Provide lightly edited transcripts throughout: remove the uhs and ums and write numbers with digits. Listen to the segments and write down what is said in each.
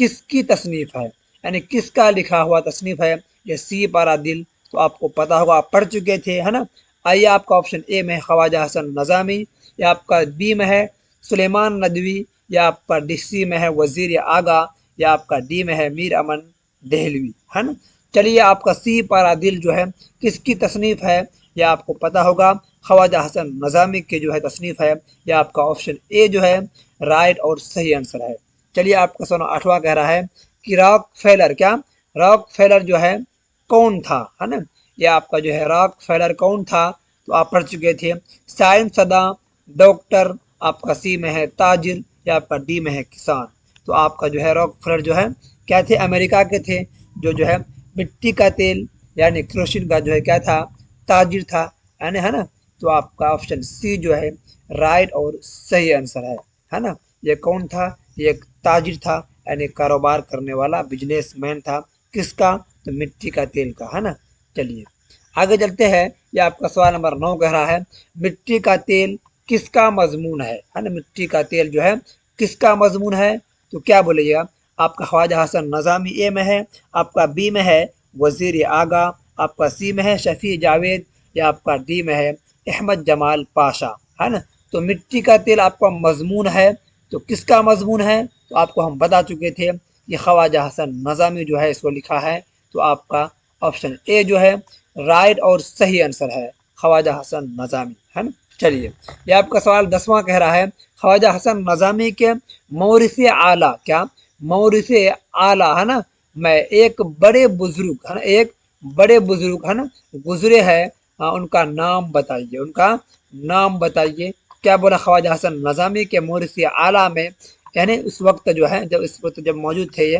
کس کی تصنیف ہے، یعنی کس کا لکھا ہوا تصنیف ہے؟ یہ سی پارا دل تو آپ کو پتا ہوگا، آپ پڑھ چکے تھے، ہے نا۔ آئیے آپ کا آپشن اے میں ہے خواجہ حسن نظامی، یا آپ کا بی میں ہے سلیمان ندوی، یا آپ کا ڈی سی میں ہے وزیر آگا، یا آپ کا ڈی میں ہے میر امن دہلوی، ہے نا۔ چلیے آپ کا سی پارا دل جو ہے کس کی تصنیف ہے، یہ آپ کو پتا ہوگا، خواجہ حسن نظامی کی جو ہے تصنیف ہے۔ یہ آپ کا آپشن اے جو ہے رائٹ اور صحیح آنسر ہے۔ چلیے آپ کا سوال 8واں کہہ رہا ہے کہ راک فیلر، کیا راک فیلر جو ہے کون تھا، ہے نا۔ یہ آپ کا جو ہے راک فیلر کون تھا، تو آپ پڑھ چکے تھے، سائنس داں، ڈاکٹر، آپ کا سی میں ہے تاجر، یا آپ کا ڈی میں ہے کسان۔ تو آپ کا جو ہے راک فیلر جو ہے کیا تھے، امریکہ کے تھے، جو ہے مٹی کا تیل یعنی کروسین کا جو ہے کیا تھا، تاجر تھا، یعنی ہے نا۔ تو آپ کا آپشن سی جو ہے رائٹ اور صحیح آنسر ہے نا۔ یہ کون تھا، یہ ایک تاجر تھا، یعنی کاروبار کرنے والا بزنس مین تھا، کس کا، تو مٹی کا تیل کا، ہے نا۔ چلیے آگے چلتے ہیں، یہ آپ کا سوال نمبر 9 کہہ رہا ہے مٹی کا تیل کس کا مضمون ہے نا۔ مٹی کا تیل جو ہے کس کا مضمون ہے، تو کیا بولیے گا؟ آپ کا خواجہ حسن نظامی اے میں ہے، آپ کا بی میں ہے وزیر آگا، آپ کا سی میں ہے شفیع جاوید، یا آپ کا ڈی میں ہے احمد جمال پاشا، ہے نا۔ تو مٹی کا تیل آپ کا مضمون ہے، تو کس کا مضمون ہے، تو آپ کو ہم بتا چکے تھے، یہ خواجہ حسن نظامی جو ہے اس کو لکھا ہے۔ تو آپ کا آپشن اے جو ہے رائٹ اور صحیح آنسر ہے، خواجہ حسن نظامی، ہے نا۔ چلیے یہ آپ کا سوال 10واں کہہ رہا ہے خواجہ حسن نظامی کے مورث اعلیٰ، کیا مورث اعلیٰ، ہے نا، میں ایک بڑے بزرگ، ہے نا، ایک بڑے بزرگ، ہے نا، گزرے ہیں، ان کا نام بتائیے، ان کا نام بتائیے۔ کیا بولا خواجہ حسن نظامی کے مورث اعلیٰ میں، یعنی اس وقت جو ہے جب موجود تھے یہ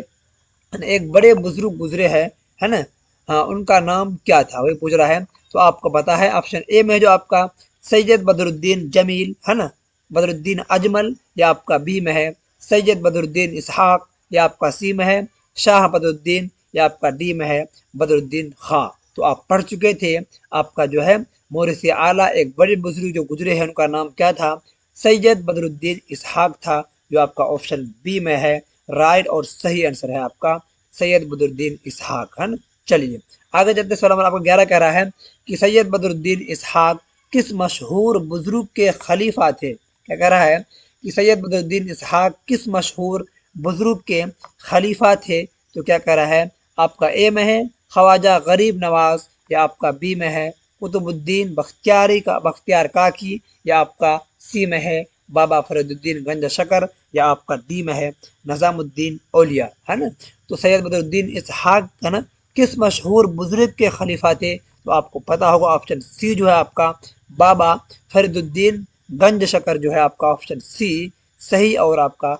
ایک بڑے بزرگ گزرے ہیں، ہے نا، ان کا نام کیا تھا، وہی پوچھ رہا ہے۔ تو آپ کو پتا ہے آپشن اے میں جو آپ کا سید بدر الدین جمیل، ہے نا، بدر الدین اجمل، یا آپ کا بی میں ہے سید بدر الدین اسحاق، یا آپ کا سی میں ہے شاہ بدر الدین، یا آپ کا ڈی میں ہے بدر الدین خاں۔ تو آپ پڑھ چکے تھے، آپ کا جو ہے مورث اعلیٰ ایک بڑے بزرگ جو گزرے ہیں ان کا نام کیا تھا، سید بدر الدین اسحاق تھا، جو آپ کا آپشن بی میں ہے رائٹ اور صحیح آنسر ہے آپ کا سید بدر الدین اسحاق، ہے نا۔ چلیے آگے چلتے سوال نمبر آپ کو 11 کہہ رہا ہے کہ سید بدر الدین اسحاق کس مشہور بزرگ کے خلیفہ تھے، کیا کہہ رہا ہے کہ سید بدر الدین اسحاق کس مشہور بزرگ کے خلیفہ تھے، تو کیا کہہ رہا ہے، آپ کا اے میں ہے خواجہ غریب نواز، یا آپ کا بی میں ہے قطب الدین بختیار کاکی، یا آپ کا سی میں ہے بابا فرید الدین گنج شکر، یا آپ کا ڈی میں ہے نظام الدین اولیاء، ہے نا۔ تو سید بدر الدین اسحاق ہے نا کس مشہور بزرگ کے خلیفہ تھے، تو آپ کو پتا ہوگا آپشن سی جو ہے آپ کا بابا فرید الدین گنج شکر جو ہے آپ کا آپشن سی صحیح اور آپ کا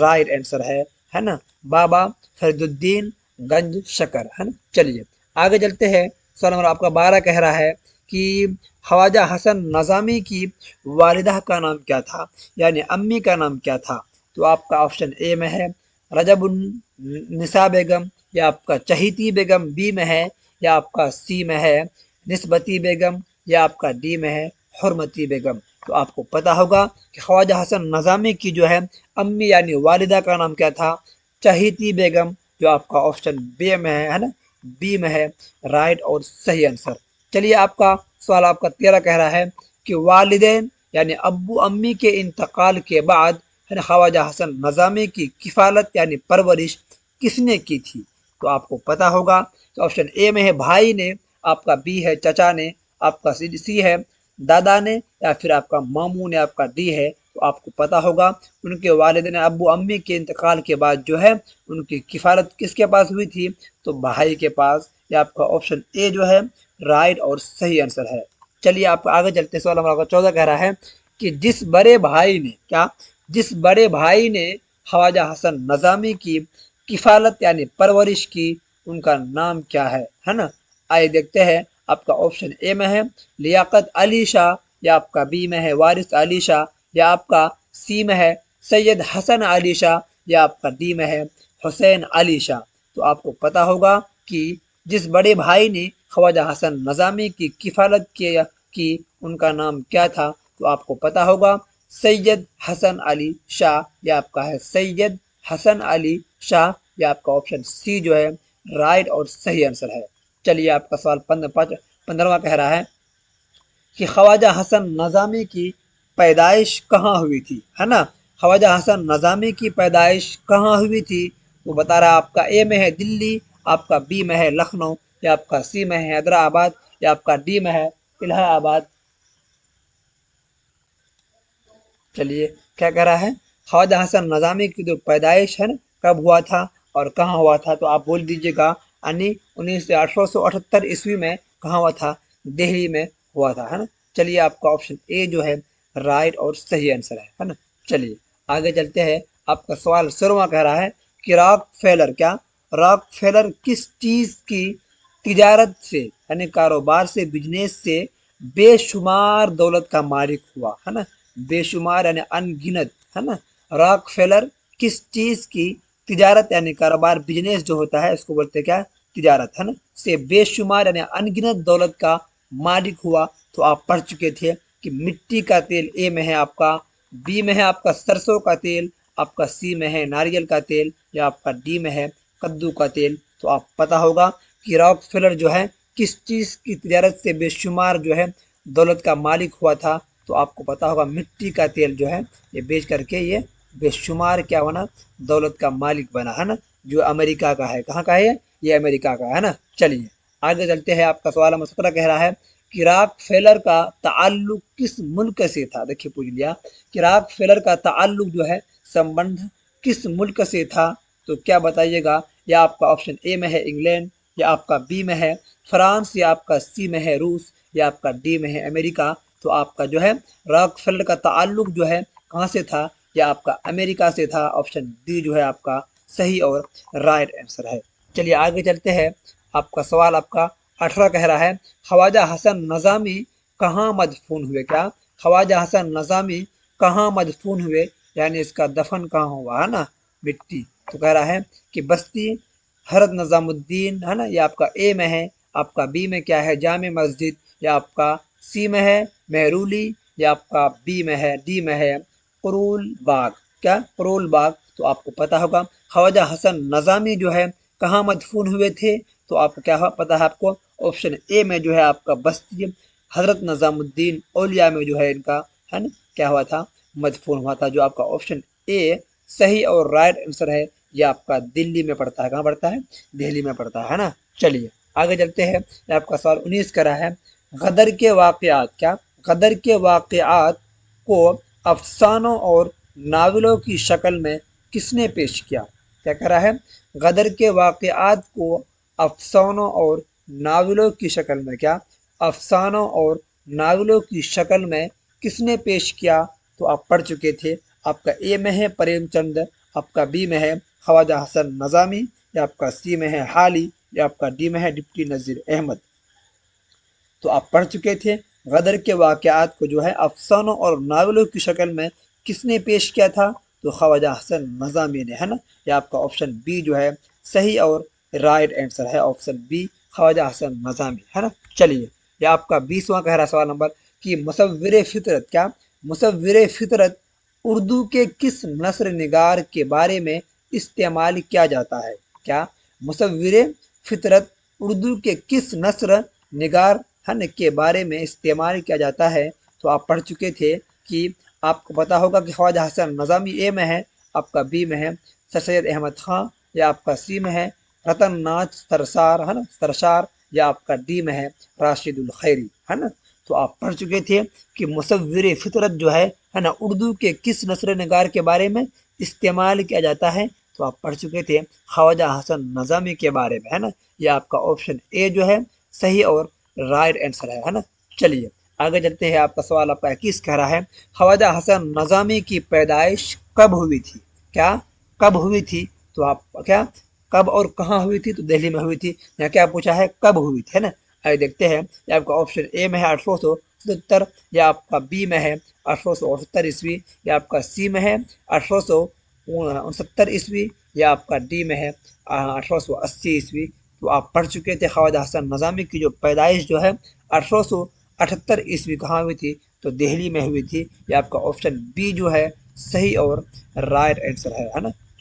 رائٹ آنسر ہے نا، بابا فرید الدین گنج شکر، ہے نا۔ چلیے آگے چلتے ہیں، سوال نمبر آپ کا 12 کہہ رہا ہے کہ خواجہ حسن نظامی کی والدہ کا نام کیا تھا، یعنی امی کا نام کیا تھا، تو آپ کا آپشن اے میں ہے رجب النساء بیگم، یا آپ کا چہیتی بیگم بی میں ہے، یا آپ کا سی میں ہے نسبتی بیگم، یا آپ کا ڈی میں ہے حرمتی بیگم۔ تو آپ کو پتا ہوگا کہ خواجہ حسن نظامی کی جو ہے امی یعنی والدہ کا نام کیا تھا، چہیتی بیگم، جو آپ کا آپشن بی میں ہے نا، بی میں ہے رائٹ اور صحیح آنسر۔ چلیے آپ کا سوال آپ کا 13 کہہ رہا ہے کہ والدین یعنی ابو امی کے انتقال کے بعد خواجہ حسن نظامی کی کفالت یعنی پرورش کس نے کی تھی، تو آپ کو پتا ہوگا، تو آپشن اے میں ہے بھائی نے، آپ کا بی ہے چچا نے، آپ کا سی ہے دادا نے، یا پھر آپ کا ماموں نے، آپ کا ڈی ہے۔ تو آپ کو پتا ہوگا ان کے والدین ابو امی کے انتقال کے بعد جو ہے ان کی کفالت کس کے پاس ہوئی تھی، تو بھائی کے پاس، یا آپ کا آپشن اے جو ہے رائٹ اور صحیح آنسر ہے۔ چلیے آپ آگے چلتے سوال نمبر 14 کہہ رہا ہے کہ جس بڑے بھائی نے خواجہ حسن نظامی کی کفالت یعنی پرورش کی، ان کا نام کیا ہے نا۔ آئے دیکھتے ہیں، آپ کا آپشن اے میں ہے لیاقت علی شاہ، یا آپ کا بی میں ہے وارث علی شاہ، یا آپ کا سی میں ہے سید حسن علی شاہ، یا آپ کا ڈی میں ہے حسین علی شاہ۔ تو آپ کو پتا ہوگا کہ جس بڑے بھائی نے خواجہ حسن نظامی کی کفالت کی ان کا نام کیا تھا، تو آپ کو پتا ہوگا سید حسن علی شاہ، یا آپ کا ہے سید حسن علی شاہ یہ آپ کا آپشن سی جو ہے رائٹ اور صحیح آنسر ہے۔ چلیے آپ کا سوال 15واں کہہ رہا ہے کہ خواجہ حسن نظامی کی پیدائش کہاں ہوئی تھی، ہے نا؟ خواجہ حسن نظامی کی پیدائش کہاں ہوئی تھی؟ تو بتا رہا ہے آپ کا اے میں ہے دلی، آپ کا بی میں ہے لکھنؤ، یا آپ کا سی میں ہے حیدرآباد، یا آپ کا ڈی میں ہے الہ آباد۔ چلیے کیا کہہ رہا ہے، خواجہ حسن نظامی کی جو پیدائش ہے نا کب ہوا تھا اور کہاں ہوا تھا، تو آپ بول دیجیے گا یعنی 1878 عیسوی میں کہاں ہوا تھا، دہلی میں ہوا تھا، ہے نا؟ چلیے آپ کا آپشن اے جو ہے رائٹ اور صحیح آنسر ہے نا؟ چلیے آگے چلتے ہیں، آپ کا سوال 16واں کہہ رہا ہے کہ راک فیلر راک فیلر کس چیز کی تجارت سے یعنی کاروبار سے بزنس سے بے شمار دولت کا مالک ہوا، ہے نا؟ بے شمار یعنی ان گنت، ہے نا؟ راک فیلر کس چیز کی تجارت یعنی کاروبار بزنس جو ہوتا ہے اس کو بولتے کیا، تجارت، ہے نا؟ سے بے شمار یعنی ان گنت دولت کا مالک ہوا۔ تو آپ پڑھ چکے تھے کہ مٹی کا تیل اے میں ہے آپ کا، بی میں ہے آپ کا سرسوں کا تیل، آپ کا سی میں ہے ناریل کا تیل، یا آپ کا ڈی میں ہے کدو کا تیل۔ تو آپ پتہ ہوگا کہ راک فیلر جو ہے کس چیز کی تجارت سے بے شمار جو ہے دولت کا مالک ہوا تھا، تو آپ کو پتا ہوگا مٹی کا تیل جو ہے یہ بیچ کر کے یہ بے شمار کیا بنا، دولت کا مالک بنا، ہے نا؟ جو امریکہ کا ہے، کہاں کا ہے یہ امریکہ کا ہے نا؟ چلیے آگے چلتے ہیں، آپ کا سوال نمبر 17 کہہ رہا ہے کہ راک فیلر کا تعلق کس ملک سے تھا؟ دیکھیے پوچھ لیا کہ راک فیلر کا تعلق جو ہے سمبندھ کس ملک سے تھا، تو کیا بتائیے گا؟ یا آپ کا آپشن اے میں ہے انگلینڈ، یا آپ کا بی میں ہے فرانس، یا آپ کا سی میں ہے روس، یا آپ کا ڈی میں ہے امریکہ۔ تو آپ کا جو ہے راک فیلر کا تعلق جو ہے کہاں سے تھا، یا آپ کا امریکہ سے تھا۔ آپشن ڈی جو ہے آپ کا صحیح اور رائٹ آنسر ہے۔ چلیے آگے چلتے ہیں، آپ کا سوال آپ کا 18 کہہ رہا ہے خواجہ حسن نظامی کہاں مدفون ہوئے؟ کیا خواجہ حسن نظامی کہاں مدفون ہوئے، یعنی اس کا دفن کہاں ہوا، ہے نا؟ مٹی تو کہہ رہا ہے کہ بستی حضرت نظام الدین، ہے نا؟ یہ آپ کا اے میں ہے، آپ کا بی میں کیا ہے جامع مسجد، یا آپ کا سی میں ہے مہرولی، یا آپ کا بی میں ہے ڈی میں ہے قرول باغ، کیا قرول باغ۔ تو آپ کو پتا ہوگا خواجہ حسن نظامی جو ہے کہاں مدفون ہوئے تھے، تو آپ کو کیا پتا ہے آپ کو؟ آپشن اے میں جو ہے آپ کا بستی حضرت نظام الدین اولیاء میں جو ہے ان کا، ہے نا، کیا ہوا تھا، مدفون ہوا تھا۔ جو آپ کا آپشن اے صحیح اور رائٹ آنسر ہے، یہ آپ کا دلی میں پڑتا ہے، کہاں پڑتا ہے؟ دہلی میں پڑتا ہے نا؟ چلیے آگے چلتے ہیں، آپ کا سوال 19 کرا ہے غدر کے واقعات، کیا غدر کے واقعات کو افسانوں اور ناولوں کی شکل میں کس نے پیش کیا؟ کیا کہہ رہا ہے، غدر کے واقعات کو افسانوں اور ناولوں کی شکل میں، کیا افسانوں اور ناولوں کی شکل میں کس نے پیش کیا؟ تو آپ پڑھ چکے تھے، آپ کا اے میں ہے پریم چند، آپ کا بی میں ہے خواجہ حسن نظامی، یا آپ کا سی میں ہے حالی، یا آپ کا ڈی میں ہے ڈپٹی نذیر احمد۔ تو آپ پڑھ چکے تھے غدر کے واقعات کو جو ہے افسانوں اور ناولوں کی شکل میں کس نے پیش کیا تھا، تو خواجہ حسن نظامی نے، ہے نا؟ یہ آپ کا آپشن بی جو ہے صحیح اور رائٹ آنسر ہے، آپشن بی خواجہ حسن نظامی، ہے نا؟ چلیے یہ آپ کا 20واں کہہ رہا سوال نمبر کہ مصور فطرت، کیا مصور فطرت اردو کے کس نثر نگار کے بارے میں استعمال کیا جاتا ہے؟ کیا مصور فطرت اردو کے کس نثر نگار کے بارے میں استعمال کیا جاتا ہے؟ تو آپ پڑھ چکے تھے کہ آپ کو پتا ہوگا کہ خواجہ حسن نظامی اے میں ہے، آپ کا بی میں ہے سر سید احمد خان، یا آپ کا سی میں ہے رتن ناتھ سرسار، ہے نا سرشار، یا آپ کا ڈی میں ہے راشد الخیری، ہے نا؟ تو آپ پڑھ چکے تھے کہ مصور فطرت جو ہے نا اردو کے کس نثر نگار کے بارے میں استعمال کیا جاتا ہے؟ تو آپ پڑھ چکے تھے خواجہ حسن نظامی کے بارے میں، ہے نا؟ یہ آپ کا آپشن اے جو ہے صحیح اور رائٹ آنسر ہے نا؟ چلیے آگے چلتے ہیں، آپ کا سوال آپ کا 21 کہہ رہا ہے خواجہ حسن نظامی کی پیدائش کب ہوئی تھی؟ کیا کب ہوئی تھی؟ تو آپ کیا کب اور کہاں ہوئی تھی؟ تو دہلی میں ہوئی تھی۔ یہاں کیا پوچھا ہے، کب ہوئی تھی، ہے نا؟ آئے دیکھتے ہیں، یہ آپ کا آپشن اے میں ہے 1877، یا آپ کا بی میں ہے 1868 عیسوی، یا آپ کا سی میں ہے 1869 عیسوی، یا آپ کا ڈی میں ہے 1880 عیسوی۔ تو آپ پڑھ چکے تھے خواجہ حسن نظامی کی جو پیدائش جو ہے 1878 عیسوی کہاں ہوئی تھی؟ تو دہلی میں ہوئی تھی۔ یہ آپ کا آپشن بی جو ہے صحیح اور رائٹ آنسر ہے نا؟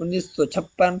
1956,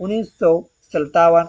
1957,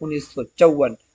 1954।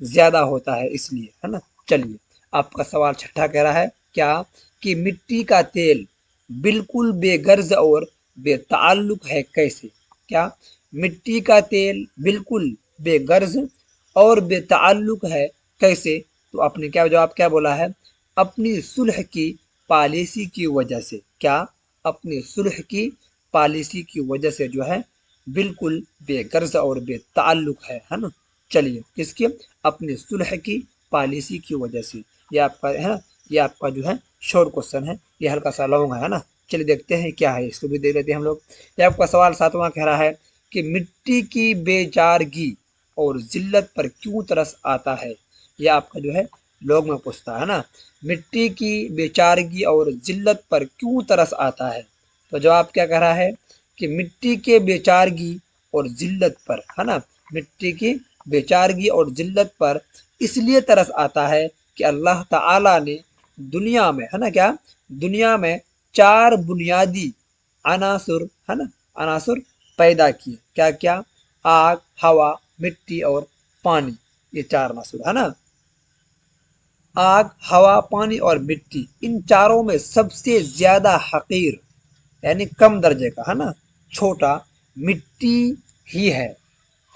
زیادہ ہوتا ہے اس لیے، ہے نا۔ چلیے آپ کا سوال چھٹا کہہ رہا ہے کیا کہ مٹی کا تیل بالکل بے غرض اور بے تعلق ہے کیسے؟ کیا مٹی کا تیل بالکل بے غرض اور بے تعلق ہے کیسے؟ تو آپ نے کیا جواب کیا بولا ہے؟ اپنی صلح کی پالیسی کی وجہ سے۔ کیا اپنی صلح کی پالیسی کی وجہ سے جو ہے بالکل بے غرض اور بے تعلق ہے نا۔ چلیے کس کی؟ اپنی صلح کی پالیسی کی وجہ سے۔ یہ آپ کا ہے نا، یہ آپ کا جو ہے شورٹ کوشچن ہے، یہ ہلکا سا لانگ ہے نا۔ چلیے دیکھتے ہیں کیا ہے، اس کو بھی دیکھ لیتے ہیں ہم لوگ۔ یہ آپ کا سوال ساتواں کہہ رہا ہے کہ مٹی کی بے چارگی اور ذلت پر کیوں ترس آتا ہے؟ یہ آپ کا جو ہے لوگ میں پوچھتا ہے نا، مٹی کی بے چارگی اور ذلت پر کیوں ترس آتا ہے؟ تو جواب کیا کہہ رہا ہے کہ مٹی کے بے چارگی اور ذلت پر، ہے نا، مٹی کی بے چارگی اور ذلت پر اس لیے ترس آتا ہے کہ اللہ تعالی نے دنیا میں، ہے نا، کیا دنیا میں 4 بنیادی عناصر، ہے نا، عناصر پیدا کیے۔ کیا کیا؟ آگ، ہوا، مٹی اور پانی، یہ 4 عناصر ہے نا۔ آگ، ہوا، پانی اور مٹی، ان چاروں میں سب سے زیادہ حقیر یعنی کم درجے کا، ہے نا، چھوٹا مٹی ہی ہے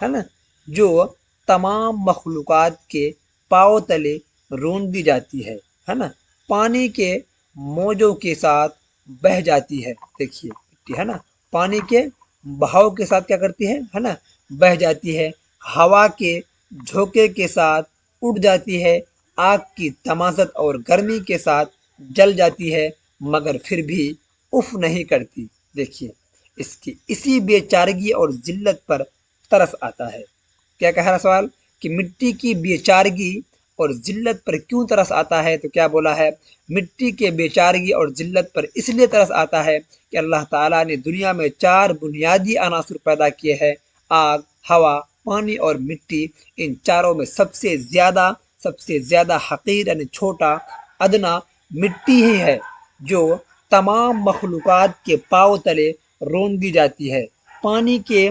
نا، جو تمام مخلوقات کے پاؤں تلے رون دی جاتی ہے نا، پانی کے موجوں کے ساتھ بہہ جاتی ہے۔ دیکھیے مٹی، ہے نا، پانی کے بہاؤ کے ساتھ کیا کرتی ہے نا، بہہ جاتی ہے، ہوا کے جھونکے کے ساتھ اڑ جاتی ہے، آگ کی تمازت اور گرمی کے ساتھ جل جاتی ہے، مگر پھر بھی اف نہیں کرتی۔ دیکھیے اس کی اسی بے چارگی اور ذلت پر ترس آتا ہے۔ کیا کہہ رہا سوال کہ مٹی کی بے چارگی اور ذلت پر کیوں ترس آتا ہے؟ تو کیا بولا ہے؟ مٹی کے بے چارگی اور ذلت پر اس لیے ترس آتا ہے کہ اللہ تعالیٰ نے دنیا میں 4 بنیادی عناصر پیدا کیے ہیں، آگ، ہوا، پانی اور مٹی۔ ان چاروں میں سب سے زیادہ حقیر یعنی چھوٹا، ادنا مٹی ہی ہے، جو تمام مخلوقات کے پاؤں تلے رون دی جاتی ہے، پانی کے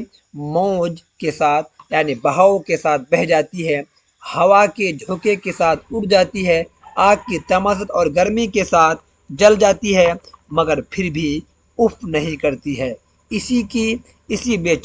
موج کے ساتھ یعنی بہاؤ کے ساتھ بہہ جاتی ہے، ہوا کے جھونکے کے ساتھ اڑ جاتی ہے، آگ کی تمازت اور گرمی کے ساتھ جل جاتی ہے، مگر پھر بھی اف نہیں کرتی ہے۔ اسی بے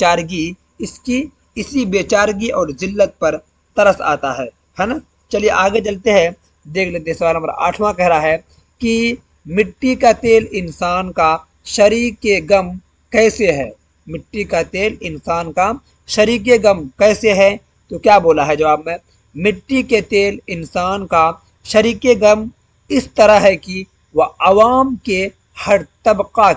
چارگی اور ذلت پر ترس آتا ہے نا۔ چلیے آگے چلتے ہیں، دیکھ لیتے ہیں سوال نمبر 8واں کہہ رہا ہے کہ مٹی کا تیل انسان کا شریک غم کیسے ہے؟ مٹی کا تیل انسان کا شریک غم کیسے ہے؟ تو کیا بولا ہے جواب میں؟ مٹی کے تیل انسان کا شریک غم اس طرح ہے کہ وہ عوام کے ہر طبقہ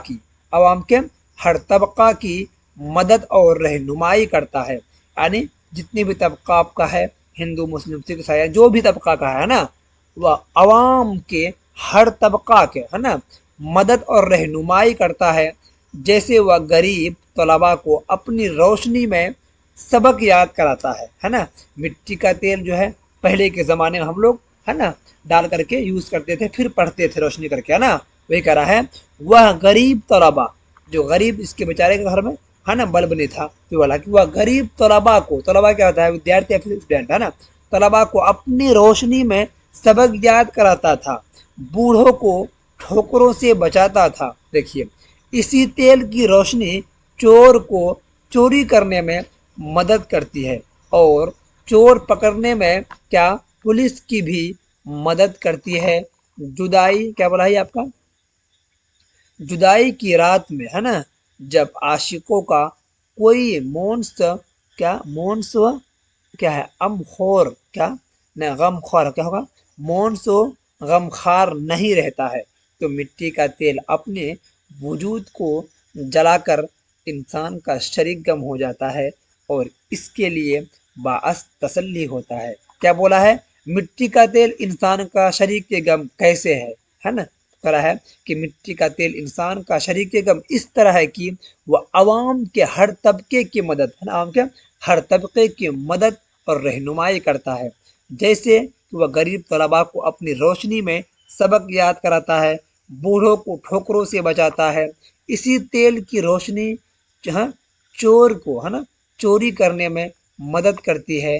کی مدد اور رہنمائی کرتا ہے، یعنی جتنی بھی طبقہ آپ کا ہے، ہندو، مسلم، سکھ، عیسائی، جو بھی طبقہ کا ہے نا، وہ عوام کے ہر طبقہ کے، ہے نا، مدد اور رہنمائی کرتا ہے۔ جیسے وہ غریب طلباء کو اپنی روشنی میں سبق یاد کراتا ہے نا۔ مٹی کا تیل جو ہے پہلے کے زمانے میں ہم لوگ، ہے نا، ڈال کر کے یوز کرتے تھے، پھر پڑھتے تھے روشنی کر کے، ہے نا۔ وہی کہہ رہا ہے وہ غریب طلباء، جو غریب اس کے بیچارے کے گھر میں، ہے نا، بلب نہیں تھا، تو بولا کہ وہ غریب طلباء کو، طلباء کیا ہوتا ہے؟ ودیارتھی یا پھر اسٹوڈنٹ، ہے نا، طلباء کو اپنی روشنی میں سبق یاد کراتا تھا، بوڑھوں کو ٹھوکروں سے بچاتا تھا۔ دیکھیے اسی تیل کی روشنی چور کو چوری کرنے میں مدد کرتی ہے، اور چور پکڑنے میں کیا پولیس کی بھی مدد کرتی ہے۔ جدائی، کیا بولا ہے آپ کا؟ جدائی کی رات میں، ہے نا، جب عاشقوں کا کوئی کیا ہے غم خور، کیا ہوگا؟ مونس و غم خار نہیں رہتا ہے، تو مٹی کا تیل اپنے وجود کو جلا کر انسان کا شریک غم ہو جاتا ہے، اور اس کے لیے باعث تسلی ہوتا ہے۔ کیا بولا ہے؟ مٹی کا تیل انسان کا شریک غم کیسے ہے نا، کرا ہے کہ مٹی کا تیل انسان کا شریک غم اس طرح ہے کہ وہ عوام کے ہر طبقے کی مدد، ہے نا، عوام کے ہر طبقے کی مدد اور رہنمائی کرتا ہے۔ جیسے کہ وہ غریب طلباء کو اپنی روشنی میں سبق یاد کراتا ہے، بوڑھوں کو ٹھوکروں سے بچاتا ہے۔ اسی تیل کی روشنی جہاں چور کو، ہے نا، چوری کرنے میں مدد کرتی ہے،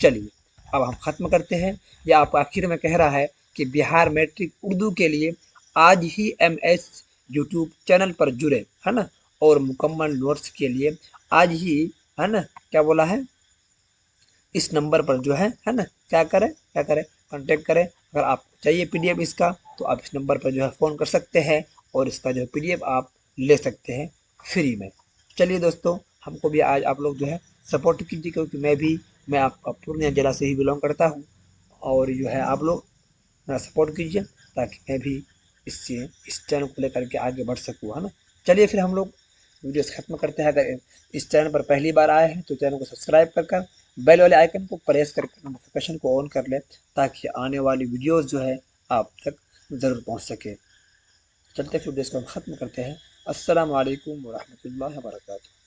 چلیے اب ہم ختم کرتے ہیں. یہ آپ کو آخر میں کہہ رہا ہے کہ بہار میٹرک اردو کے لیے آج ہی ایم ایس یوٹیوب چینل پر جڑے، ہے نا، اور مکمل نوٹس کے لیے آج ہی، ہے نا، کیا بولا ہے، اس نمبر پر جو ہے نا، کیا کرے کانٹیکٹ کرے. اگر آپ کو چاہیے پی ڈی ایف اس کا تو آپ اس نمبر پر جو ہے فون کر سکتے ہیں اور اس کا جو ہے پی ڈی ایف آپ لے سکتے ہیں فری میں. چلیے دوستوں، ہم کو بھی آج آپ لوگ جو ہے سپورٹ کیجیے، کیونکہ میں آپ کا پورنیہ ضلع سے ہی بلانگ کرتا ہوں، اور جو ہے آپ لوگ میرا سپورٹ کیجیے تاکہ میں بھی اس چینل کو لے کر کے آگے بڑھ سکوں، ہے نا. چلیے پھر ہم لوگ ویڈیوز ختم کرتے ہیں. اگر اس چینل پر پہلی بار آئے ہیں تو چینل کو سبسکرائب کر بیل والے آئیکن کو پریس کر کے نوٹیفیکیشن کو آن کر لیں تاکہ آنے والی ویڈیوز جو ہے آپ تک ضرور پہنچ سکے. چلتے پھر ویڈیوز کو ہم ختم کرتے ہیں. السلام علیکم ورحمۃ اللہ وبرکاتہ.